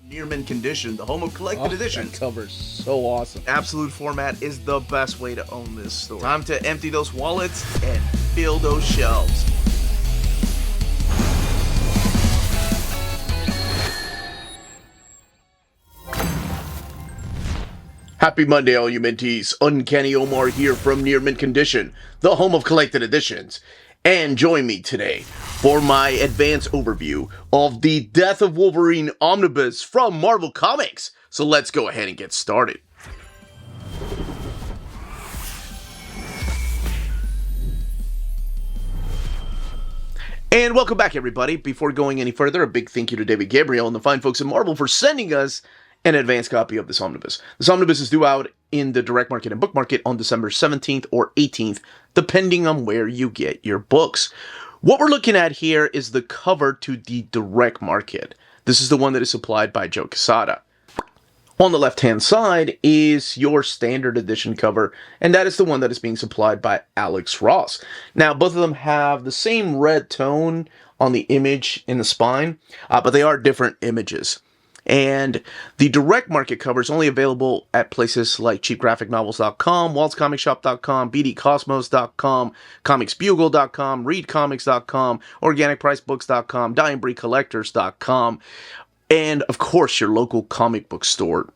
Near mint condition, the home of collected editions. That cover's so awesome. Absolute format is the best way to own this store. Time to empty those wallets and fill those shelves. Happy Monday, all you minties. Uncanny Omar here from Near Mint Condition, the home of collected editions. And join me today for my advanced overview of the Death of Wolverine Omnibus from Marvel Comics. So let's go ahead and get started. And welcome back, everybody. Before going any further, a big thank you to David Gabriel and the fine folks at Marvel for sending us an advanced copy of this omnibus. This omnibus is due out in the direct market and book market on December 17th or 18th, depending on where you get your books. What we're looking at here is the cover to the direct market. This is the one that is supplied by Joe Quesada. On the left-hand side is your standard edition cover, and that is the one that is being supplied by Alex Ross. Now, both of them have the same red tone on the image in the spine, but they are different images. And the direct market cover is only available at places like cheapgraphicnovels.com, waltzcomicshop.com, bdcosmos.com, comicsbugle.com, readcomics.com, organicpricebooks.com, dyingbreedcollectors.com, and of course your local comic book store.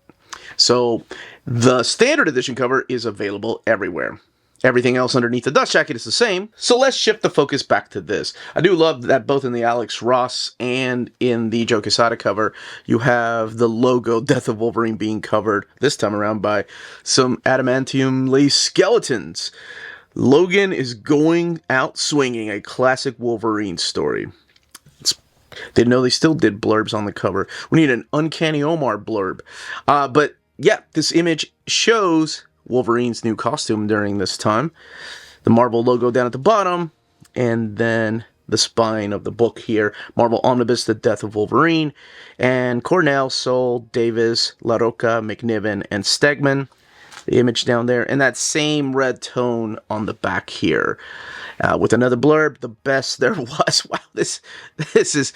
So the standard edition cover is available everywhere. Everything else underneath the dust jacket is the same, so let's shift the focus back to this. I do love that both in the Alex Ross and in the Joe Quesada cover, you have the logo Death of Wolverine being covered, this time around by some adamantium lace skeletons. Logan is going out swinging, a classic Wolverine story. Didn't know they still did blurbs on the cover. We need an Uncanny Omar blurb. But yeah, this image shows Wolverine's new costume during this time. The Marvel logo down at the bottom, and then the spine of the book here. Marvel Omnibus, The Death of Wolverine, and Cornell, Soule, Davis, LaRocca, McNiven, and Stegman. The image down there, and that same red tone on the back here. With another blurb, the best there was. Wow, this is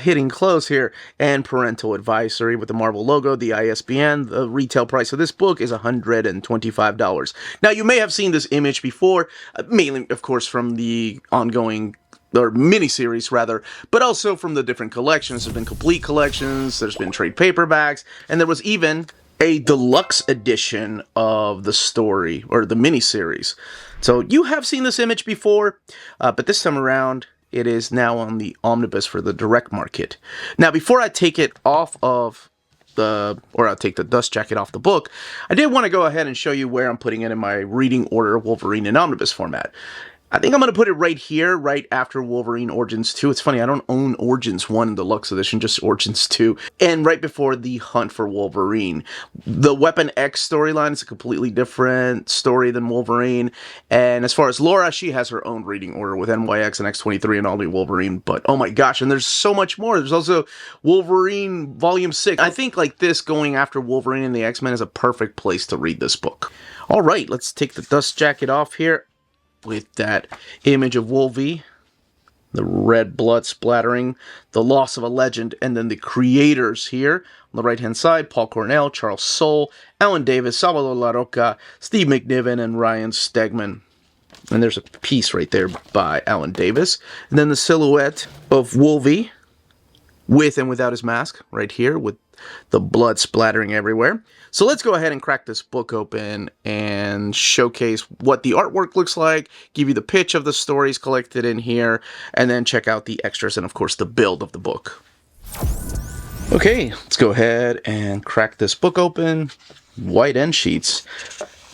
hitting close here. And parental advisory with the Marvel logo, the ISBN. The retail price of this book is $125. Now, you may have seen this image before, mainly, of course, from the ongoing or miniseries rather, but also from the different collections. There's been complete collections, there's been trade paperbacks, and there was even a deluxe edition of the story, or the miniseries. So you have seen this image before, but this time around, it is now on the omnibus for the direct market. Now, before I take it off of I'll take the dust jacket off the book, I did want to go ahead and show you where I'm putting it in my reading order Wolverine in omnibus format. I think I'm going to put it right here, right after Wolverine Origins 2. It's funny, I don't own Origins 1 Deluxe Edition, just Origins 2. And right before the Hunt for Wolverine. The Weapon X storyline is a completely different story than Wolverine. And as far as Laura, she has her own reading order with NYX and X23 and All New Wolverine. But oh my gosh, and there's so much more. There's also Wolverine Volume 6. I think like this, going after Wolverine and the X-Men is a perfect place to read this book. All right, let's take the dust jacket off here. With that image of Wolvie, the red blood splattering, the loss of a legend, and then the creators here. On the right-hand side, Paul Cornell, Charles Soule, Alan Davis, Salvador LaRocca, Steve McNiven, and Ryan Stegman. And there's a piece right there by Alan Davis. And then the silhouette of Wolvie, with and without his mask, right here, with the blood splattering everywhere. So let's go ahead and crack this book open and showcase what the artwork looks like, give you the pitch of the stories collected in here, and then check out the extras and, of course, the build of the book. Okay, let's go ahead and crack this book open. White end sheets.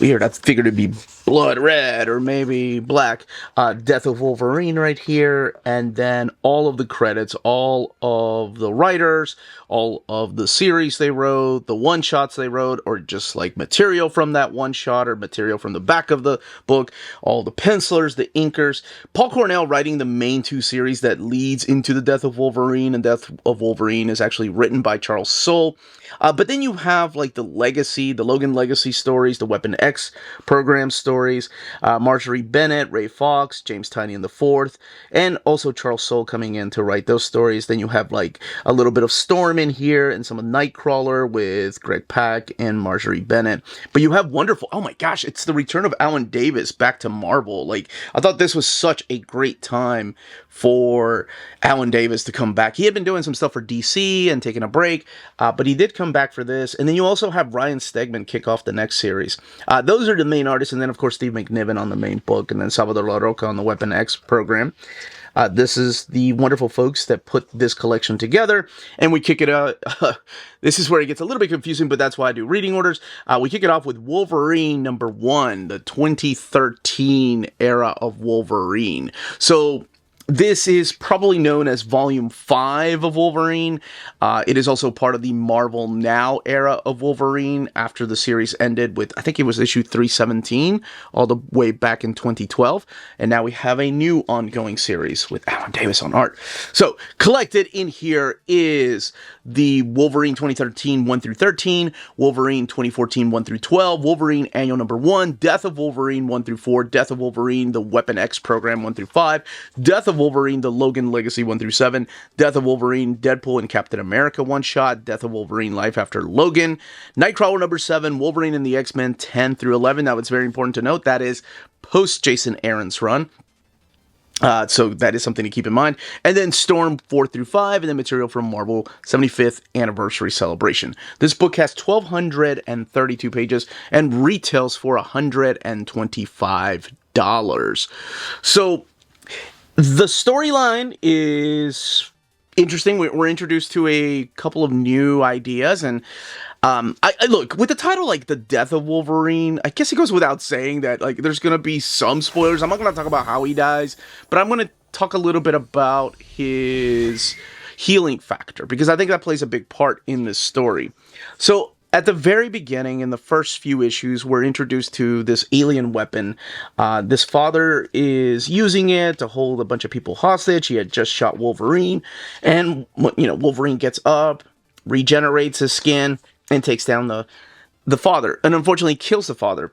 Weird, I figured it'd be blood red or maybe black. Death of Wolverine right here, and then all of the credits, all of the writers, all of the series they wrote, the one-shots they wrote, or just like material from that one-shot or material from the back of the book, all the pencilers, the inkers. Paul Cornell writing the main two series that leads into the Death of Wolverine, and Death of Wolverine is actually written by Charles Soule. But then you have like the Legacy, the Logan Legacy stories, the Weapon X program stories, stories. Marjorie Bennett, Ray Fox, James Tynion IV, and also Charles Soule coming in to write those stories. Then you have like a little bit of Storm in here and some of Nightcrawler with Greg Pak and Marjorie Bennett. But you have wonderful, oh my gosh, it's the return of Alan Davis back to Marvel. Like, I thought this was such a great time for Alan Davis to come back. He had been doing some stuff for DC and taking a break, but he did come back for this. And then you also have Ryan Stegman kick off the next series. Those are the main artists, and then of course Steve McNiven on the main book, and then Salvador La Roca on the Weapon X program. This is the wonderful folks that put this collection together, and we kick it out. This is where it gets a little bit confusing, but that's why I do reading orders. We kick it off with Wolverine #1, the 2013 era of Wolverine. So this is probably known as Volume 5 of Wolverine. It is also part of the Marvel Now era of Wolverine after the series ended with, I think it was issue 317, all the way back in 2012. And now we have a new ongoing series with Alan Davis on art. So collected in here is the Wolverine 2013 1 through 13, Wolverine 2014 1 through 12, Wolverine Annual #1, Death of Wolverine 1 through 4, Death of Wolverine, the Weapon X program 1 through 5, Death of Wolverine, the Logan Legacy 1 through 7, Death of Wolverine, Deadpool and Captain America one-shot, Death of Wolverine, Life After Logan, Nightcrawler #7, Wolverine and the X-Men 10 through 11. Now, it's very important to note that is post Jason Aaron's run. So that is something to keep in mind. And then Storm 4 through 5, and then material from Marvel 75th Anniversary Celebration. This book has 1,232 pages and retails for $125. So the storyline is interesting. We're introduced to a couple of new ideas, and I look, with the title like The Death of Wolverine, I guess it goes without saying that like there's gonna be some spoilers. I'm not gonna talk about how he dies, but I'm gonna talk a little bit about his healing factor, because I think that plays a big part in this story. So at the very beginning, in the first few issues, we're introduced to this alien weapon. This father is using it to hold a bunch of people hostage. He had just shot Wolverine, and Wolverine gets up, regenerates his skin, and takes down the father, and unfortunately kills the father.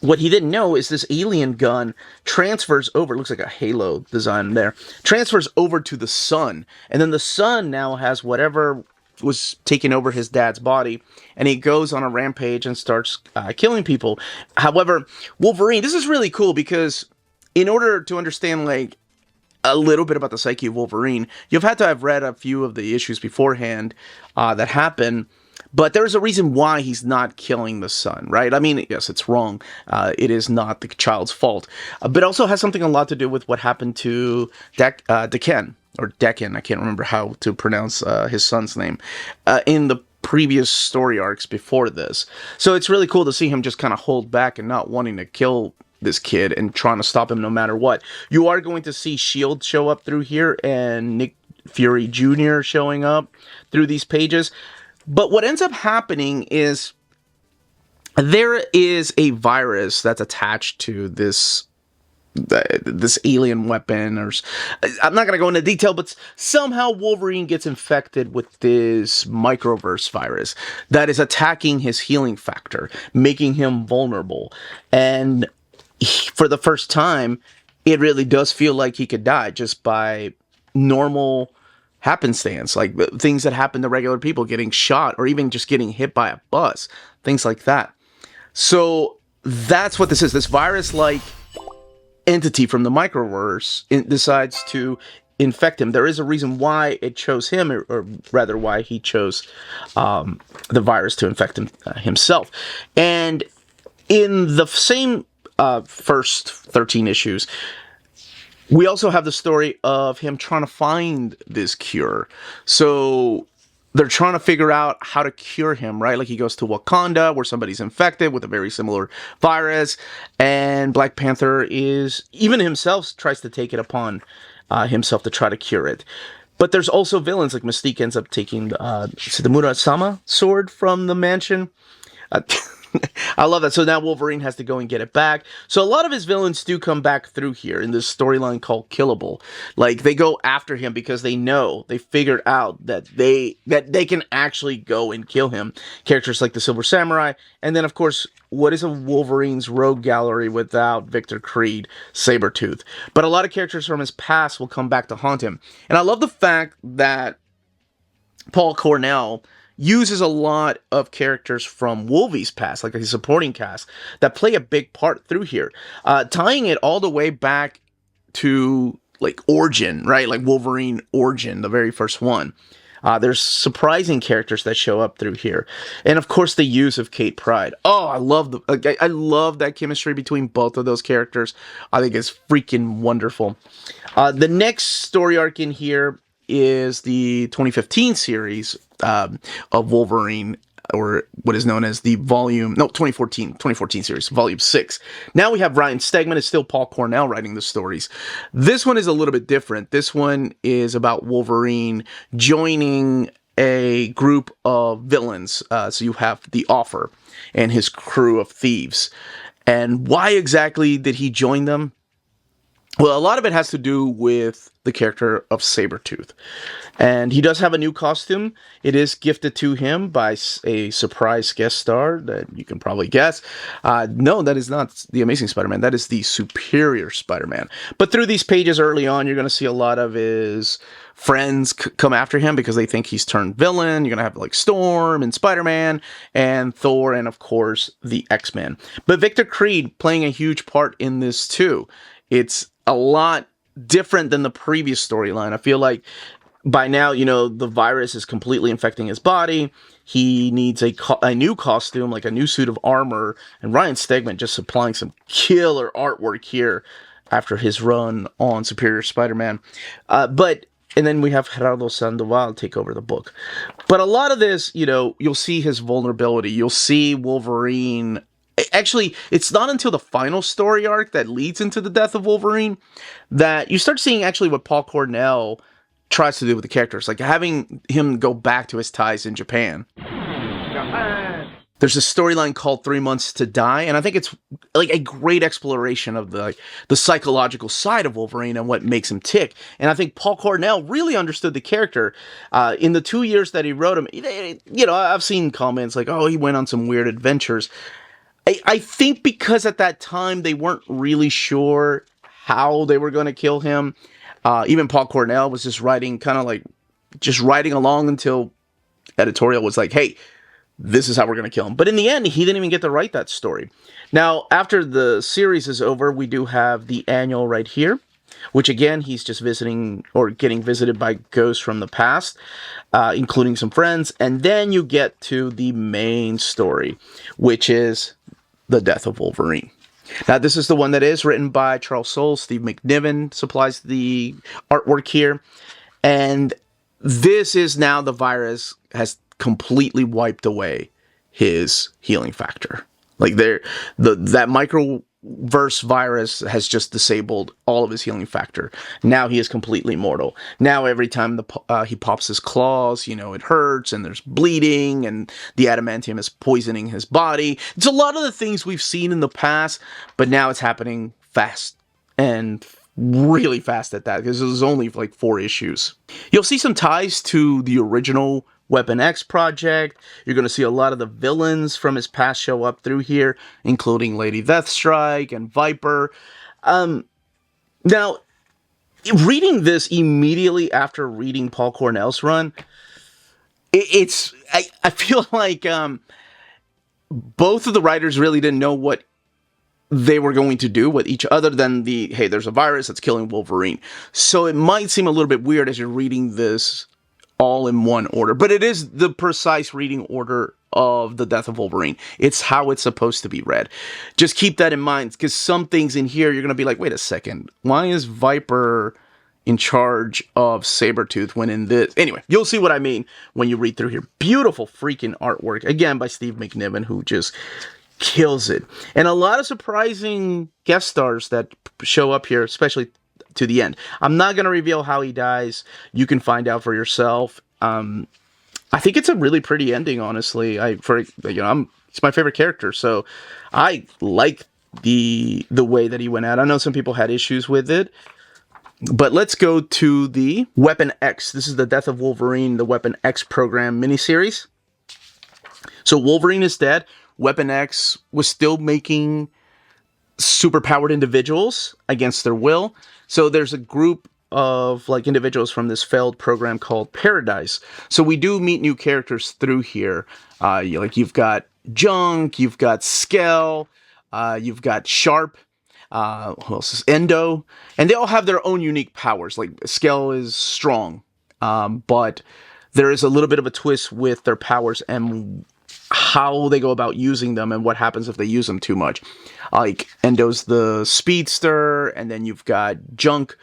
What he didn't know is this alien gun transfers over, looks like a halo design there, transfers over to the son, and then the son now has whatever was taking over his dad's body, and he goes on a rampage and starts killing people. However, Wolverine, this is really cool, because in order to understand like a little bit about the psyche of Wolverine, you've had to have read a few of the issues beforehand that happen. But there's a reason why he's not killing the son, right? I mean, yes, it's wrong. It is not the child's fault. But it also has something a lot to do with what happened to Decken, or Decken, I can't remember how to pronounce his son's name, in the previous story arcs before this. So it's really cool to see him just kind of hold back and not wanting to kill this kid and trying to stop him no matter what. You are going to see S.H.I.E.L.D. show up through here, and Nick Fury Jr. showing up through these pages. But what ends up happening is there is a virus that's attached to this alien weapon, or I'm not going to go into detail, but somehow Wolverine gets infected with this microverse virus that is attacking his healing factor, making him vulnerable. And for the first time, it really does feel like he could die just by normal happenstance, like things that happen to regular people, getting shot or even just getting hit by a bus, things like that. So that's what this is. This virus-like entity from the microverse decides to infect him. There is a reason why it chose him, or rather why he chose the virus to infect himself. And in the same first 13 issues, we also have the story of him trying to find this cure. So they're trying to figure out how to cure him, right? Like he goes to Wakanda, where somebody's infected with a very similar virus, and Black Panther even himself tries to take it upon himself to try to cure it. But there's also villains, like Mystique ends up taking the Murasama sword from the mansion. I love that. So now Wolverine has to go and get it back. So a lot of his villains do come back through here in this storyline called Killable. Like, they go after him because they figured out that they can actually go and kill him. Characters like the Silver Samurai, and then of course, what is a Wolverine's rogue gallery without Victor Creed, Sabretooth? But a lot of characters from his past will come back to haunt him. And I love the fact that Paul Cornell uses a lot of characters from Wolvie's past, like his supporting cast, that play a big part through here, tying it all the way back to like Origin, right? Like Wolverine Origin, the very first one. There's surprising characters that show up through here, and of course the use of Kate Pryde. Oh, I love that chemistry between both of those characters. I think it's freaking wonderful. The next story arc in here is the 2015 series of Wolverine, or what is known as the 2014 series, volume 6. Now we have Ryan Stegman. It's still Paul Cornell writing the stories. This one is a little bit different. This one is about Wolverine joining a group of villains. So you have the Offer and his crew of thieves. And why exactly did he join them? Well, a lot of it has to do with the character of Sabretooth. And he does have a new costume. It is gifted to him by a surprise guest star that you can probably guess. No, that is not the Amazing Spider-Man. That is the Superior Spider-Man. But through these pages early on, you're going to see a lot of his friends come after him because they think he's turned villain. You're going to have like Storm and Spider-Man and Thor and, of course, the X-Men. But Victor Creed playing a huge part in this too. It's a lot different than the previous storyline. I feel like by now, the virus is completely infecting his body. He needs a new costume, like a new suit of armor. And Ryan Stegman just supplying some killer artwork here after his run on Superior Spider-Man. And then we have Gerardo Sandoval take over the book. But a lot of this, you'll see his vulnerability. You'll see Wolverine. Actually, it's not until the final story arc that leads into the Death of Wolverine that you start seeing actually what Paul Cornell tries to do with the characters, like having him go back to his ties in Japan. There's a storyline called 3 Months to Die, and I think it's like a great exploration of the psychological side of Wolverine and what makes him tick. And I think Paul Cornell really understood the character. In the 2 years that he wrote him, I've seen comments like, oh, he went on some weird adventures. I think because at that time they weren't really sure how they were going to kill him. Even Paul Cornell was just writing along until editorial was like, hey, this is how we're going to kill him. But in the end, he didn't even get to write that story. Now, after the series is over, we do have the annual right here, which again, he's just visiting or getting visited by ghosts from the past, including some friends. And then you get to the main story, which is the Death of Wolverine. Now, this is the one that is written by Charles Soule. Steve McNiven supplies the artwork here. And this is now the virus has completely wiped away his healing factor. Like that microverse virus has just disabled all of his healing factor. Now he is completely mortal. Now every time he pops his claws, it hurts and there's bleeding and the adamantium is poisoning his body. It's a lot of the things we've seen in the past, but now it's happening fast and really fast at that because there's only like 4 issues. You'll see some ties to the original Weapon X project. You're going to see a lot of the villains from his past show up through here, including Lady Deathstrike and Viper. Now, reading this immediately after reading Paul Cornell's run, I feel like both of the writers really didn't know what they were going to do with each other than hey, there's a virus that's killing Wolverine. So it might seem a little bit weird as you're reading this all in one order, but it is the precise reading order of the Death of Wolverine. It's how it's supposed to be read. Just keep that in mind, because some things in here, you're going to be like, wait a second, why is Viper in charge of Sabretooth when in this? Anyway, you'll see what I mean when you read through here. Beautiful freaking artwork, again, by Steve McNiven, who just kills it. And a lot of surprising guest stars that show up here, especially to the end. I'm not going to reveal how he dies. You can find out for yourself. I think it's a really pretty ending, honestly. He's my favorite character, so I like the way that he went out. I know some people had issues with it, but let's go to the Weapon X. This is the Death of Wolverine, the Weapon X program miniseries. So Wolverine is dead. Weapon X was still making superpowered individuals against their will. So there's a group of like individuals from this failed program called Paradise. So we do meet new characters through here. You've got Junk, you've got Skell, you've got Sharp, who else is Endo, and they all have their own unique powers. Like Skell is strong, but there is a little bit of a twist with their powers and how they go about using them and what happens if they use them too much. Like Endo's the speedster, and then you've got Junk,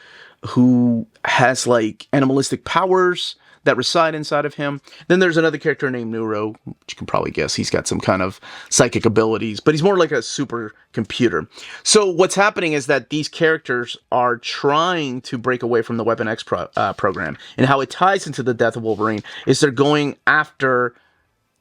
who has like animalistic powers that reside inside of him. Then there's another character named Neuro, which you can probably guess he's got some kind of psychic abilities, but he's more like a super computer. So what's happening is that these characters are trying to break away from the Weapon X program, and how it ties into the Death of Wolverine is they're going after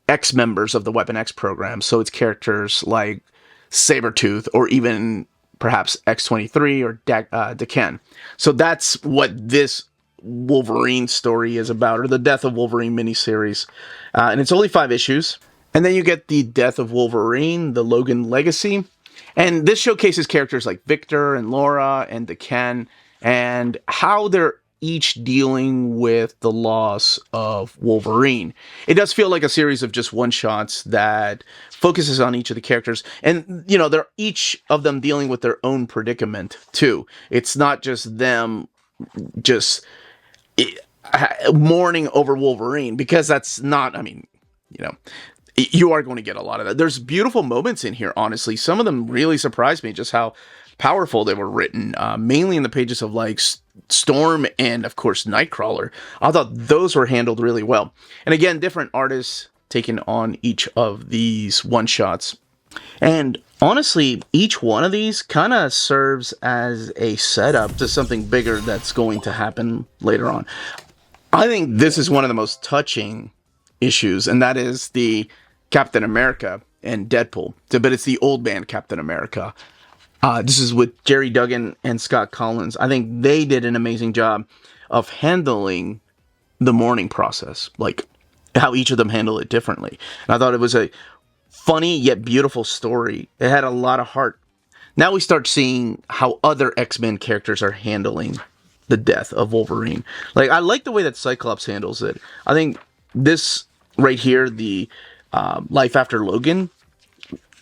X members of the Weapon X program. So it's characters like Sabretooth, or even perhaps X-23 or Daken. So that's what this Wolverine story is about, or the Death of Wolverine miniseries. And it's only 5 issues. And then you get the Death of Wolverine, the Logan Legacy. And this showcases characters like Victor and Laura and Daken, and how they're each dealing with the loss of Wolverine. It does feel like a series of just one-shots that focuses on each of the characters. And, they're each of them dealing with their own predicament, too. It's not just them just mourning over Wolverine, because that's not, you are going to get a lot of that. There's beautiful moments in here, honestly. Some of them really surprised me, just how powerful they were written, mainly in the pages of like Storm and of course Nightcrawler. I thought those were handled really well. And again, different artists taking on each of these one-shots. And honestly, each one of these kind of serves as a setup to something bigger that's going to happen later on. I think this is one of the most touching issues, and that is the Captain America and Deadpool. But it's the old man Captain America. This is with Jerry Duggan and Scott Collins. I think they did an amazing job of handling the mourning process, like how each of them handle it differently. And I thought it was a funny yet beautiful story. It had a lot of heart. Now we start seeing how other X-Men characters are handling the death of Wolverine. Like, I like the way that Cyclops handles it. I think this right here, the Life After Logan,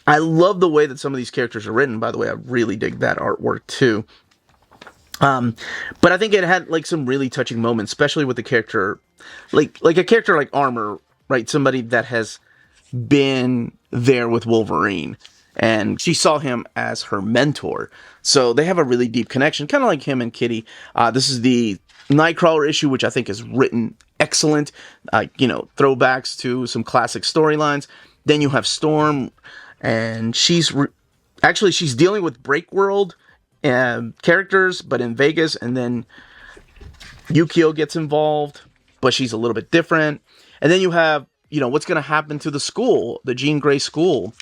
I love the way that some of these characters are written. By the way, I really dig that artwork too. But I think it had like some really touching moments, especially with the character, like a character like Armor, right? Somebody that has been there with Wolverine, and she saw him as her mentor. So they have a really deep connection, kind of like him and Kitty. This is the Nightcrawler issue, which I think is written excellent. Throwbacks to some classic storylines. Then you have Storm, and she's dealing with Breakworld characters, but in Vegas, and then Yukio gets involved, but she's a little bit different. And then you have, what's going to happen to the school, the Jean Grey school,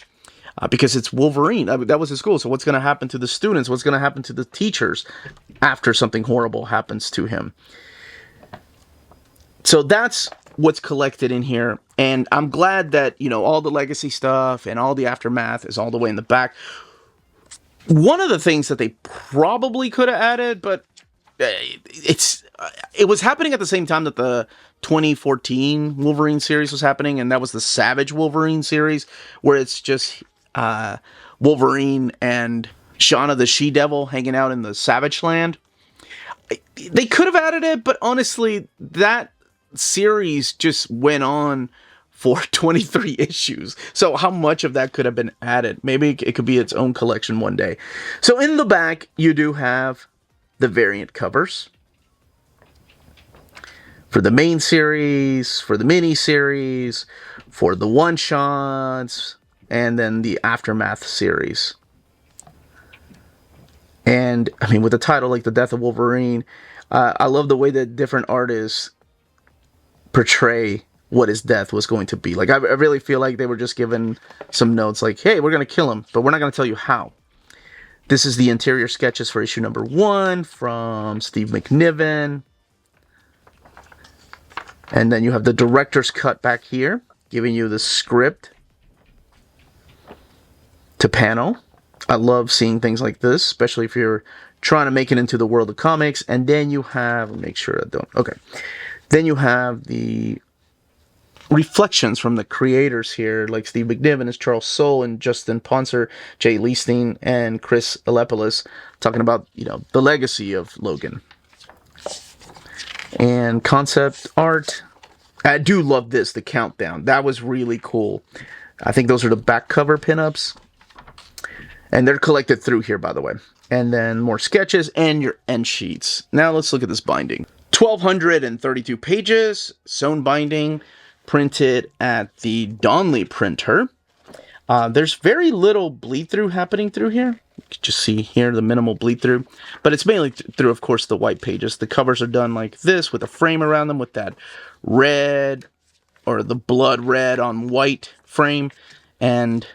because it's Wolverine. That was his school. So what's going to happen to the students? What's going to happen to the teachers after something horrible happens to him? So that's what's collected in here. And I'm glad that, all the legacy stuff and all the aftermath is all the way in the back. One of the things that they probably could have added, but it was happening at the same time that the 2014 Wolverine series was happening, and that was the Savage Wolverine series, where it's just Wolverine and Shauna the She-Devil hanging out in the Savage Land. They could have added it, but honestly, that series just went on for 23 issues. So how much of that could have been added? Maybe it could be its own collection one day. So in the back, you do have the variant covers for the main series, for the mini series, for the one-shots, and then the Aftermath series. And, with a title like The Death of Wolverine, I love the way that different artists portray what his death was going to be. Like, I really feel like they were just given some notes like, hey, we're going to kill him, but we're not going to tell you how. This is the interior sketches for issue number 1 from Steve McNiven. And then you have the director's cut back here, giving you the script to panel. I love seeing things like this, especially if you're trying to make it into the world of comics. And then you have, make sure I don't, okay. Then you have the reflections from the creators here, like Steve McNiven as Charles Soule and Justin Ponser, Jay Leestein, and Chris Alepolis, talking about, you know, the legacy of Logan. And concept art. I do love this, the countdown. That was really cool. I think those are the back cover pinups. And they're collected through here, by the way. And then more sketches and your end sheets. Now let's look at this binding. 1,232 pages, sewn binding, printed at the Donley printer. There's very little bleed through happening through here. You can just see here the minimal bleed through, but it's mainly through, of course, the white pages. The covers are done like this with a frame around them with that red or the blood red on white frame, and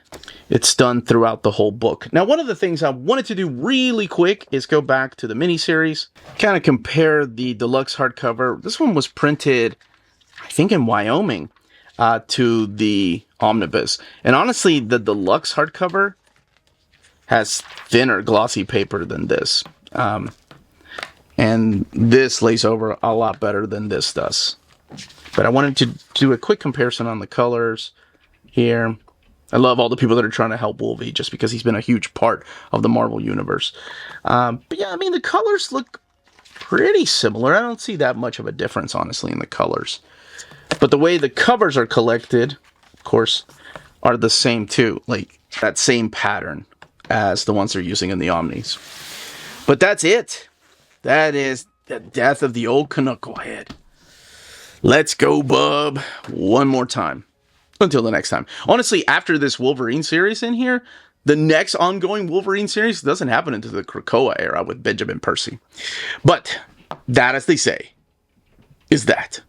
it's done throughout the whole book. Now, one of the things I wanted to do really quick is go back to the miniseries, kind of compare the deluxe hardcover. This one was printed, I think, in Wyoming, to the Omnibus. And honestly, the deluxe hardcover has thinner glossy paper than this. And this lays over a lot better than this does. But I wanted to do a quick comparison on the colors here. I love all the people that are trying to help Wolvie just because he's been a huge part of the Marvel Universe. But yeah, I mean, the colors look pretty similar. I don't see that much of a difference, honestly, in the colors. But the way the covers are collected, of course, are the same too. Like, that same pattern as the ones they're using in the Omnis. But that's it. That is the death of the old Knucklehead head. Let's go, bub. One more time. Until the next time. Honestly, after this Wolverine series in here, the next ongoing Wolverine series doesn't happen into the Krakoa era with Benjamin Percy. But that, as they say, is that.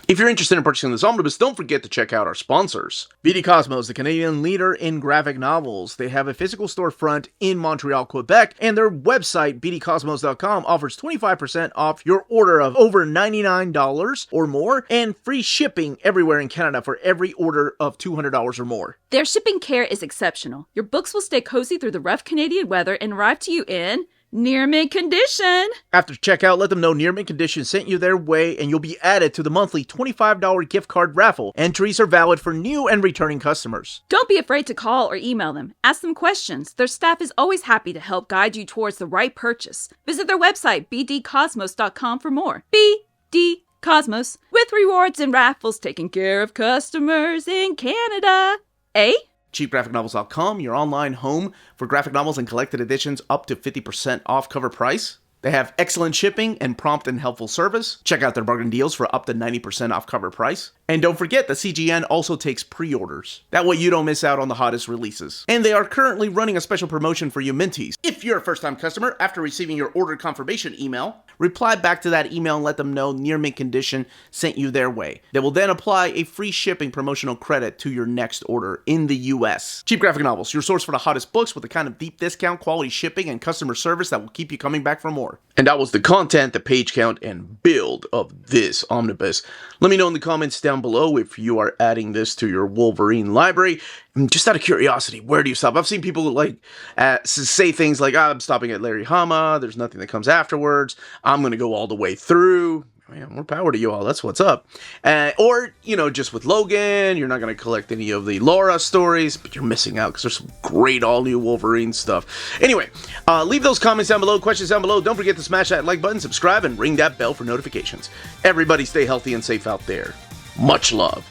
If you're interested in purchasing this omnibus, don't forget to check out our sponsors. BD Cosmos, the Canadian leader in graphic novels. They have a physical storefront in Montreal, Quebec, and their website, bdcosmos.com, offers 25% off your order of over $99 or more, and free shipping everywhere in Canada for every order of $200 or more. Their shipping care is exceptional. Your books will stay cozy through the rough Canadian weather and arrive to you in near mint condition. After checkout, let them know Near Mint Condition sent you their way, and you'll be added to the monthly $25 gift card raffle. Entries are valid for new and returning customers. Don't be afraid to call or email them. Ask them questions. Their staff is always happy to help guide you towards the right purchase. Visit their website, bdcosmos.com, for more. BD Cosmos, with rewards and raffles taking care of customers in Canada. Eh? CheapGraphicNovels.com, your online home for graphic novels and collected editions up to 50% off cover price. They have excellent shipping and prompt and helpful service. Check out their bargain deals for up to 90% off cover price. And don't forget that CGN also takes pre-orders. That way you don't miss out on the hottest releases. And they are currently running a special promotion for you Minties. If you're a first-time customer, after receiving your order confirmation email, reply back to that email and let them know Near Mint Condition sent you their way. They will then apply a free shipping promotional credit to your next order in the US. Cheap Graphic Novels, your source for the hottest books with the kind of deep discount, quality shipping, and customer service that will keep you coming back for more. And that was the content, the page count, and build of this omnibus. Let me know in the comments down below if you are adding this to your Wolverine library. And just out of curiosity, where do you stop? I've seen people like say things like, I'm stopping at Larry Hama, there's nothing that comes afterwards, I'm going to go all the way through. Man, more power to you all, that's what's up. Or, you know, just with Logan, you're not going to collect any of the Laura stories, but you're missing out because there's some great all-new Wolverine stuff. Anyway, leave those comments down below, questions down below. Don't forget to smash that like button, subscribe, and ring that bell for notifications. Everybody stay healthy and safe out there. Much love.